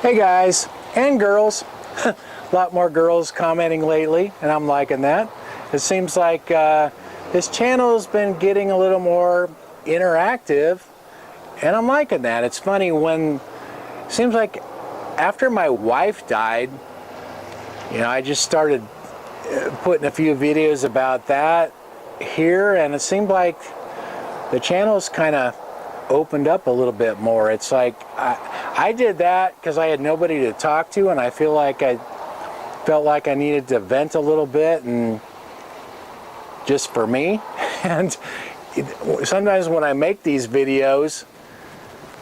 Hey guys and girls, a lot more girls commenting lately, and I'm liking that. It seems like this channel has been getting a little more interactive, and I'm liking that. It's funny, when it seems like after my wife died, I just started putting a few videos about that here, and it seemed like the channel's kind of opened up a little bit more. It's like I did that because I had nobody to talk to, and I felt like I needed to vent a little bit, and just for me. And sometimes when I make these videos,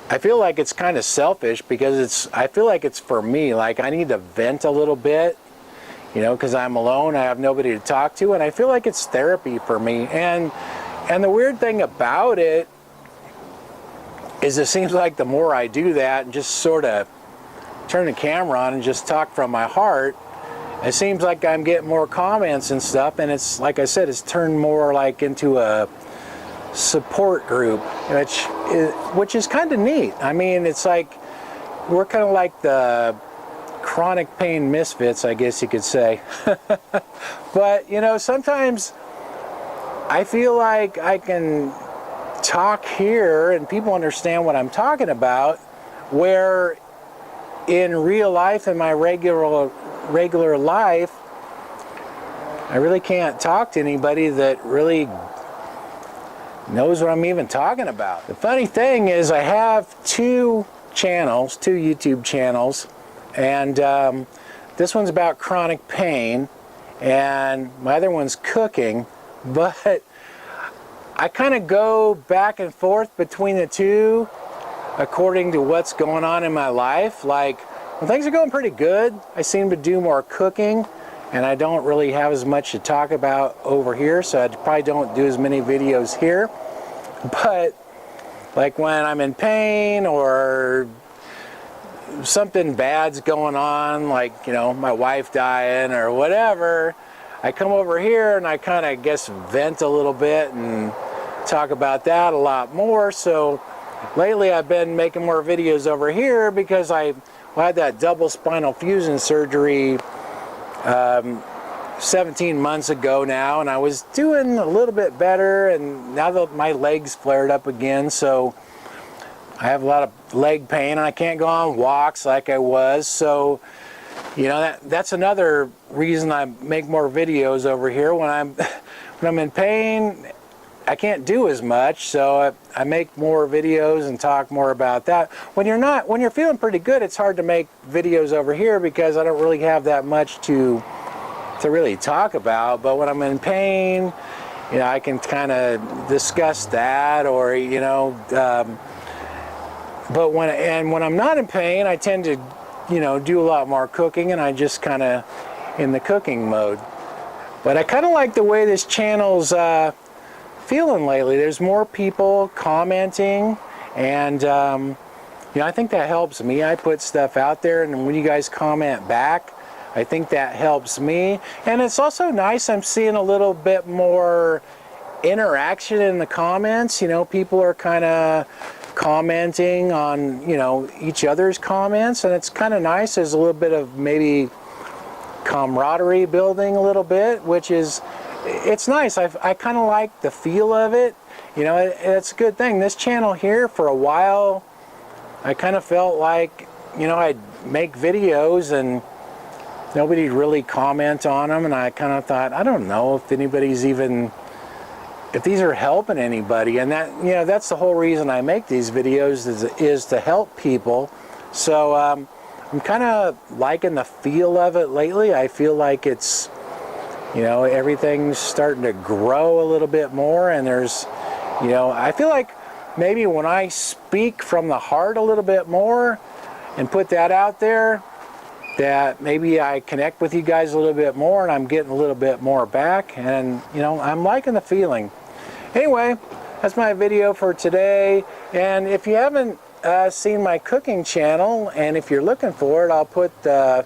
I feel like it's kind of selfish because I feel like it's for me. Like, I need to vent a little bit, because I'm alone, I have nobody to talk to, and I feel like it's therapy for me. And the weird thing about it is, it seems like the more I do that and just sort of turn the camera on and just talk from my heart, it seems like I'm getting more comments and stuff, and it's, like I said, it's turned more like into a support group, which is kind of neat. I mean, it's like we're kind of like the chronic pain misfits, I guess you could say. But sometimes I feel like I can talk here and people understand what I'm talking about, where in real life, in my regular life, I really can't talk to anybody that really knows what I'm even talking about. The funny thing is, I have two YouTube channels, and this one's about chronic pain, and my other one's cooking, but I kind of go back and forth between the two according to what's going on in my life. Like, when things are going pretty good, I seem to do more cooking, and I don't really have as much to talk about over here, so I probably don't do as many videos here. But like when I'm in pain or something bad's going on, like my wife dying or whatever, I come over here and I kind of vent a little bit and talk about that a lot more. So lately I've been making more videos over here because I had that double spinal fusion surgery 17 months ago now, and I was doing a little bit better, and now that my legs flared up again, so I have a lot of leg pain and I can't go on walks like I was. So that's another reason I make more videos over here. When I'm in pain, I can't do as much, so I make more videos and talk more about that. When you're feeling pretty good, it's hard to make videos over here because I don't really have that much to really talk about. But when I'm in pain, I can kind of discuss that, or but when I'm not in pain, I tend to do a lot more cooking, and I just kind of in the cooking mode. But I kind of like the way this channel's feeling lately. There's more people commenting, and I think that helps me. I put stuff out there, and when you guys comment back, I think that helps me. And it's also nice, I'm seeing a little bit more interaction in the comments. People are kind of commenting on each other's comments, and it's kind of nice. There's a little bit of maybe camaraderie building a little bit, which is, it's nice. I kind of like the feel of it. It's a good thing. This channel here, for a while, I kind of felt like I'd make videos and nobody'd really comment on them, and I kind of thought, I don't know if these are helping anybody. And that that's the whole reason I make these videos, is to help people. So I'm kind of liking the feel of it lately. I feel like it's everything's starting to grow a little bit more, and there's I feel like maybe when I speak from the heart a little bit more and put that out there, that maybe I connect with you guys a little bit more, and I'm getting a little bit more back, and I'm liking the feeling. Anyway, that's my video for today, and if you haven't seen my cooking channel, and if you're looking for it, I'll put the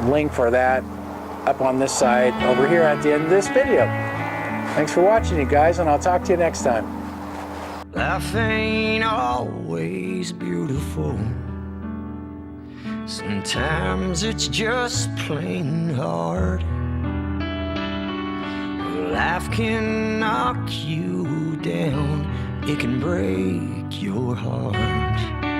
link for that up on this side over here at the end of this video. Thanks for watching, you guys, and I'll talk to you next time. Life ain't always day's beautiful. Sometimes it's just plain hard. Life can knock you down, it can break your heart.